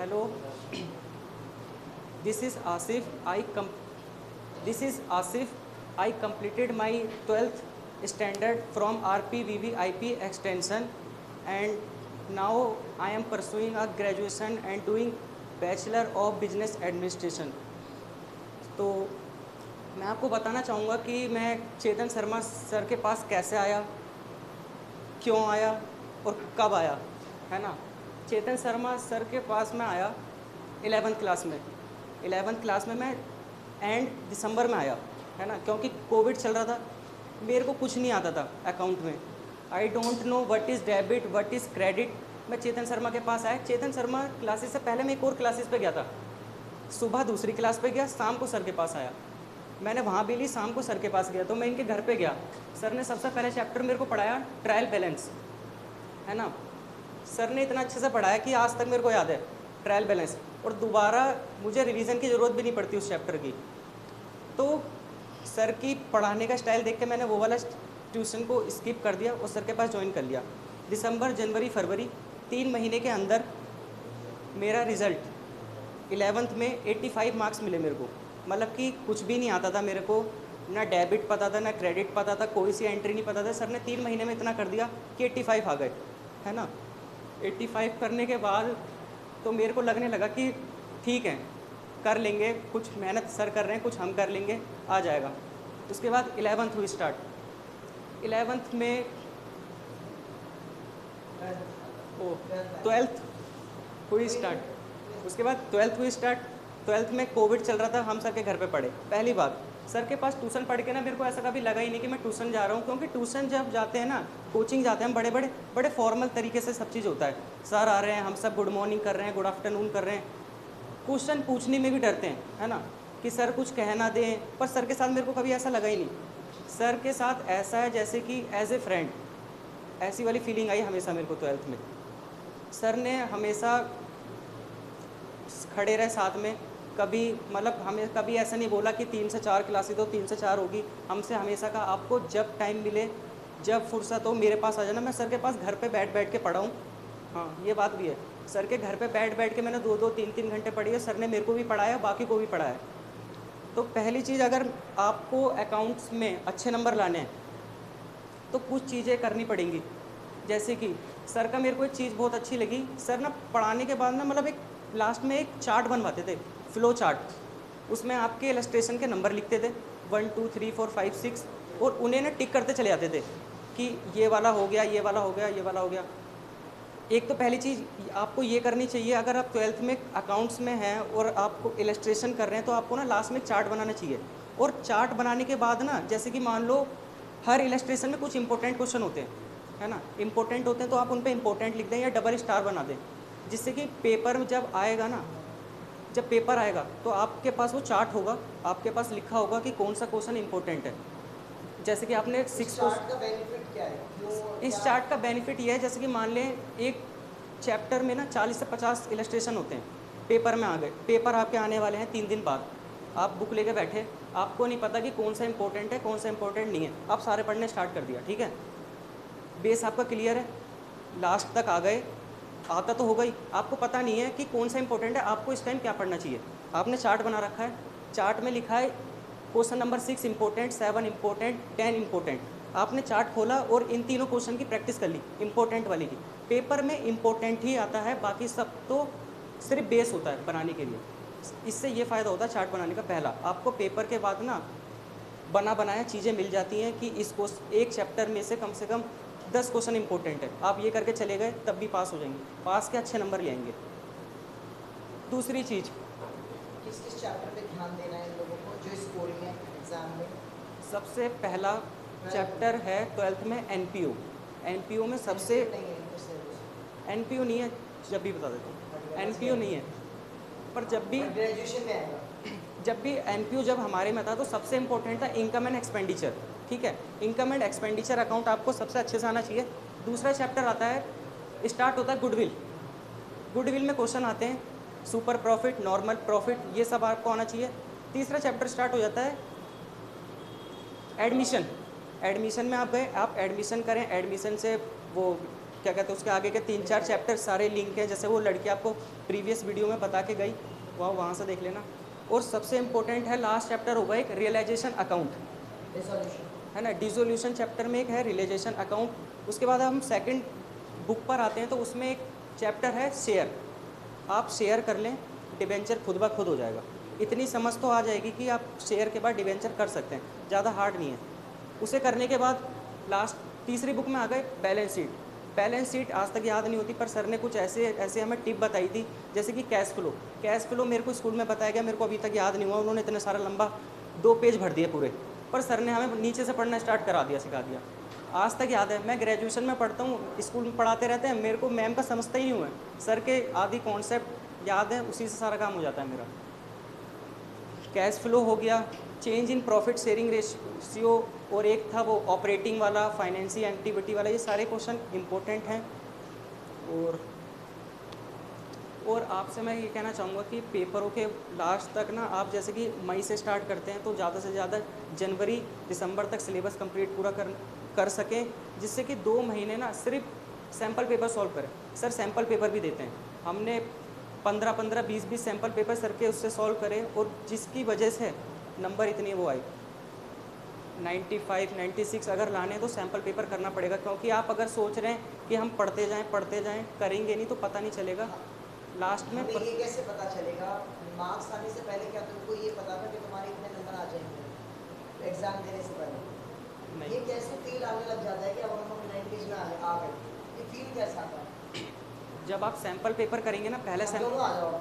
Hello, this is Asif. This is Asif. I completed my 12th standard from RPVVIP extension, and now I am pursuing a graduation and doing Bachelor of Business Administration. तो मैं आपको बताना चाहूँगा कि मैं Chetan Sharma sir के पास कैसे आया, क्यों आया और कब आया, है ना। चेतन शर्मा सर के पास मैं आया 11th क्लास में। 11th क्लास में मैं एंड दिसंबर में आया, है ना, क्योंकि कोविड चल रहा था। मेरे को कुछ नहीं आता था अकाउंट में। I don't know what is debit, what is credit. मैं चेतन शर्मा के पास आया। चेतन शर्मा क्लासेस से पहले मैं एक और क्लासेस पे गया था। सुबह दूसरी क्लास पे गया, शाम को सर के पास आया। मैंने वहाँ भी ली, शाम को सर के पास गया। तो मैं इनके घर पे गया। सर ने सबसे पहले चैप्टर मेरे को पढ़ाया ट्रायल बैलेंस, है ना। सर ने इतना अच्छे से पढ़ाया कि आज तक मेरे को याद है ट्रायल बैलेंस, और दोबारा मुझे रिवीजन की ज़रूरत भी नहीं पड़ती उस चैप्टर की। तो सर की पढ़ाने का स्टाइल देख के मैंने वो वाला ट्यूशन को स्किप कर दिया और सर के पास ज्वाइन कर लिया। दिसंबर, जनवरी, फरवरी 3 महीने के अंदर मेरा रिज़ल्ट 11th में 85 मार्क्स मिले मेरे को। मतलब कि कुछ भी नहीं आता था मेरे को, ना डेबिट पता था, ना क्रेडिट पता था, कोई सी एंट्री नहीं पता था। सर ने 3 महीने में इतना कर दिया कि 85 आ गए, है ना। 85 करने के बाद तो मेरे को लगने लगा कि ठीक है, कर लेंगे, कुछ मेहनत सर कर रहे हैं, कुछ हम कर लेंगे, आ जाएगा। उसके बाद 11th हुई स्टार्ट। 11th में 12th हुई स्टार्ट। उसके बाद 12th हुई स्टार्ट। 12th में कोविड चल रहा था, हम सर के घर पे पढ़े। पहली बात, सर के पास ट्यूशन पढ़ के ना मेरे को ऐसा कभी लगा ही नहीं कि मैं ट्यूशन जा रहा हूँ, क्योंकि ट्यूशन जब जाते हैं ना, कोचिंग जाते हैं हम, बड़े फॉर्मल तरीके से सब चीज़ होता है। सर आ रहे हैं, हम सब गुड मॉर्निंग कर रहे हैं, गुड आफ्टरनून कर रहे हैं। क्वेश्चन पूछने में भी डरते हैं, है ना, कि सर कुछ कह ना दें। पर सर के साथ मेरे को कभी ऐसा लगा ही नहीं। सर के साथ ऐसा है जैसे कि एज ए फ्रेंड, ऐसी वाली फीलिंग आई हमेशा मेरे को 12th में। सर ने हमेशा खड़े रहे साथ में, कभी मतलब हमें कभी ऐसा नहीं बोला कि 3 से 4 क्लासेस तो 3 से 4 होगी। हमसे हमेशा कहा आपको जब टाइम मिले, जब फुर्सत हो मेरे पास आ जाना। मैं सर के पास घर पे बैठ के पढ़ा हूँ। हाँ, ये बात भी है। सर के घर पे बैठ के मैंने 2-2, 3-3 घंटे पढ़ी है। सर ने मेरे को भी पढ़ाया, बाकी को भी पढ़ाया। तो पहली चीज़, अगर आपको अकाउंट्स में अच्छे नंबर लाने हैं तो कुछ चीज़ें करनी पड़ेंगी। जैसे कि सर का मेरे को एक चीज़ बहुत अच्छी लगी। सर ना पढ़ाने के बाद ना, मतलब एक लास्ट में एक चार्ट बनवाते थे, फ्लो चार्ट। उसमें आपके इलस्ट्रेशन के नंबर लिखते थे 1 2 3 4 5 6, और उन्हें ना टिक करते चले जाते थे कि ये वाला हो गया, ये वाला हो गया, ये वाला हो गया। एक तो पहली चीज़ आपको ये करनी चाहिए, अगर आप 12th में अकाउंट्स में हैं और आपको इलस्ट्रेशन कर रहे हैं तो आपको ना लास्ट में चार्ट बनाना चाहिए। और चार्ट बनाने के बाद ना, जैसे कि मान लो हर इलस्ट्रेशन में कुछ इंपॉर्टेंट क्वेश्चन होते हैं, है ना, इंपॉर्टेंट होते हैं, तो आप उन पे इंपॉर्टेंट लिख दें या डबल स्टार बना दें, जिससे कि पेपर में जब आएगा ना, जब पेपर आएगा तो आपके पास वो चार्ट होगा, आपके पास लिखा होगा कि कौन सा क्वेश्चन इंपॉर्टेंट है। जैसे कि आपने 6 चार्ट का बेनिफिट क्या है? इस चार्ट का बेनिफिट ये है, जैसे कि मान लें एक चैप्टर में ना 40 से 50 इलस्ट्रेशन होते हैं, पेपर में आ गए, पेपर आपके आने वाले हैं 3 दिन बाद, आप बुक लेके बैठे, आपको नहीं पता कि कौन सा इंपॉर्टेंट है, कौन सा इंपॉर्टेंट नहीं है, आप सारे पढ़ने स्टार्ट कर दिया, ठीक है, बेस आपका क्लियर है, लास्ट तक आ गए, आता तो होगा ही, आपको पता नहीं है कि कौन सा इंपॉर्टेंट है, आपको इस टाइम क्या पढ़ना चाहिए। आपने चार्ट बना रखा है, चार्ट में लिखा है question number 6 important, 7 important, 10 important. आपने चार्ट खोला और इन तीनों क्वेश्चन की प्रैक्टिस कर ली, इंपॉर्टेंट वाली की। पेपर में इंपॉर्टेंट ही आता है, बाकी सब तो सिर्फ बेस होता है बनाने के लिए। इससे ये फ़ायदा होता है चार्ट बनाने का। पहला, आपको पेपर के बाद ना बनाया चीज़ें मिल जाती हैं कि इस एक चैप्टर में से कम 10 क्वेश्चन इंपॉर्टेंट है, आप ये करके चले गए तब भी पास हो जाएंगे, पास के अच्छे नंबर ले आएंगे। दूसरी चीज़, किस चैप्टर पे ध्यान देना है इन लोगों को जो स्कोरिंग है एग्जाम में? सबसे पहला चैप्टर है 12th में एनपीओ। एनपीओ में सबसे एनपीओ नहीं है, जब भी बता देता हूँ, एनपीओ नहीं है, पर जब भी ग्रेजुएशन में आएगा। जब भी एनपीओ जब हमारे में था तो सबसे इम्पोर्टेंट था इनकम एंड एक्सपेंडिचर, ठीक है, इनकम एंड एक्सपेंडिचर अकाउंट आपको सबसे अच्छे से आना चाहिए। दूसरा चैप्टर आता है, स्टार्ट होता है गुडविल। गुडविल में क्वेश्चन आते हैं, सुपर प्रॉफिट, नॉर्मल प्रॉफिट, ये सब आपको आना चाहिए। तीसरा चैप्टर स्टार्ट हो जाता है एडमिशन। एडमिशन में आप गए, आप एडमिशन करें, एडमिशन से वो क्या कहते हैं उसके आगे के 3-4 चैप्टर सारे लिंक हैं, जैसे वो लड़की आपको प्रीवियस वीडियो में बता के गई, वहाँ से देख लेना। और सबसे इम्पोर्टेंट है लास्ट चैप्टर होगा एक रियलाइजेशन अकाउंट, डिसोल्यूशन। है ना। डिसोल्यूशन चैप्टर में एक है रियलाइजेशन अकाउंट। उसके बाद हम सेकंड बुक पर आते हैं, तो उसमें एक चैप्टर है शेयर। आप शेयर कर लें, डिबेंचर खुद ब खुद हो जाएगा। इतनी समझ तो आ जाएगी कि आप शेयर के बाद डिबेंचर कर सकते हैं, ज़्यादा हार्ड नहीं है। उसे करने के बाद लास्ट तीसरी बुक में आ गए बैलेंस शीट। बैलेंस शीट आज तक याद नहीं होती, पर सर ने कुछ ऐसे हमें टिप बताई थी, जैसे कि कैश फ्लो। कैश फ्लो मेरे को स्कूल में बताया गया, मेरे को अभी तक याद नहीं हुआ। उन्होंने इतने सारा लंबा 2 पेज भर दिए पूरे, पर सर ने हमें नीचे से पढ़ना स्टार्ट करा दिया, सिखा दिया। आज तक याद है। मैं ग्रेजुएशन में पढ़ता हूँ, स्कूल में पढ़ाते रहते हैं, मेरे को मैम का समझता ही नहीं हुआ है। सर के आधी कॉन्सेप्ट याद है, उसी से सारा काम हो जाता है मेरा। कैश फ्लो हो गया, change in profit sharing ratio, और एक था वो ऑपरेटिंग वाला, फाइनेंशियल एक्टिविटी वाला। ये सारे क्वेश्चन इंपॉर्टेंट हैं। और आपसे मैं ये कहना चाहूँगा कि पेपरों के लास्ट तक ना, आप जैसे कि मई से स्टार्ट करते हैं, तो ज़्यादा से ज़्यादा जनवरी दिसंबर तक सिलेबस कंप्लीट पूरा कर सकें, जिससे कि 2 महीने ना सिर्फ सैम्पल पेपर सॉल्व करें। सर सैम्पल पेपर भी देते हैं, हमने 15-15, 20-20 सैम्पल पेपर सर के उससे सॉल्व करें, और जिसकी वजह से नंबर इतनी वो आई 95, 96 अगर लाने तो सैम्पल पेपर करना पड़ेगा। क्योंकि आप अगर सोच रहे हैं कि हम पढ़ते जाएं करेंगे नहीं, तो पता नहीं चलेगा लास्ट में। हमें ये कैसे पता चलेगा? मार्क्स आने से पहले क्या तुमको ये पता था कि तुम्हारे इतने नंबर आ जाएंगे एग्जाम देने से पहले? नहीं। ये कैसे फील आने लग जाता है कि अब हम 90s में आ गए? ये फील कैसा आता है? जब आप सैम्पल पेपर करेंगे ना, पहले दोनों आ जाओ।